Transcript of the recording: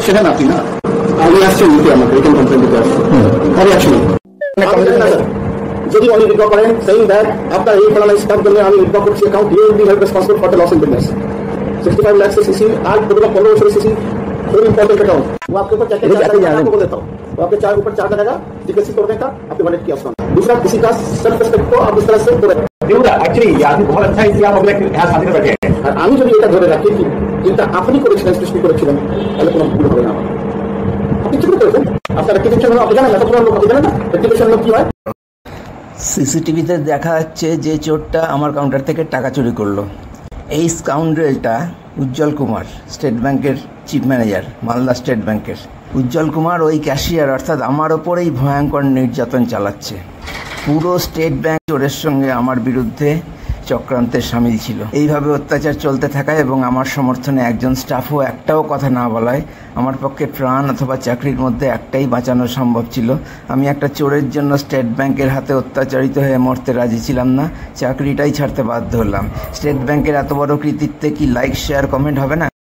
ছিলেন আপনি না, আমি আসছি নিতে আমাকে রিটার্ন কমপ্লেন দিতে আসছি, আমি আসছি যদি উনি উইথড্র করেন সেইং দ্যাট আফটার এই ফলানা স্টাফ জন্য আমি উইথড্র করছি account you will be held responsible for the loss in business 65 lakh से सीसी आज टोटल 15 वर्ष सीसी वेरी इंपॉर्टेंट अकाउंट वो आपके ऊपर क्या बोल देता हूँ, वो आपके चार ऊपर चार लगाएगा डिक्लेसी तोड़ने का आपके वॉलेट की ऑप्शन। दूसरा किसी का सेल्फ रिस्पेक्ट को आप इस तरह से एक्चुअली ये आदमी बहुत अच्छा है, इसलिए आप अगले यहाँ शादी में बैठे हैं। আর আমি যদি এটা ধরে রাখি কি চিন্তা আপনি করেছিলেন, সৃষ্টি করেছিলেন, তাহলে কোনো ভুল হবে না। আপনি কি করেছেন? আপনার রেক্টিফিকেশন হলো আপনি জানেন না, কত লোক জানেন না রেক্টিফিকেশন হলো কি হয়। সিসিটিভিতে দেখা যাচ্ছে যে চোরটা আমার কাউন্টার থেকে টাকা চুরি করলো। এই স্কাউন্ড্রেলটা উজ্জ্বল কুমার, স্টেট ব্যাংকের চিফ ম্যানেজার, মালদা স্টেট ব্যাংকের। উজ্জ্বল কুমার ওই ক্যাশিয়ার অর্থাৎ আমার ওপরেই ভয়ঙ্কর নির্যাতন চালাচ্ছে। পুরো স্টেট ব্যাংক চোরের সঙ্গে আমার বিরুদ্ধে চক্রান্তের সামিল ছিল। এইভাবে অত্যাচার চলতে থাকায় এবং আমার সমর্থনে একজন স্টাফও একটাও কথা না বলায় আমার পক্ষে প্রাণ অথবা চাকরির মধ্যে একটাই বাঁচানো সম্ভব ছিল। আমি একটা চোরের জন্য স্টেট ব্যাংকের হাতে অত্যাচারিত হয়ে মরতে রাজি ছিলাম না, চাকরিটাই ছাড়তে বাধ্য হলাম। স্টেট ব্যাংকের এত বড় কৃতিত্বে কি লাইক শেয়ার কমেন্ট হবে না?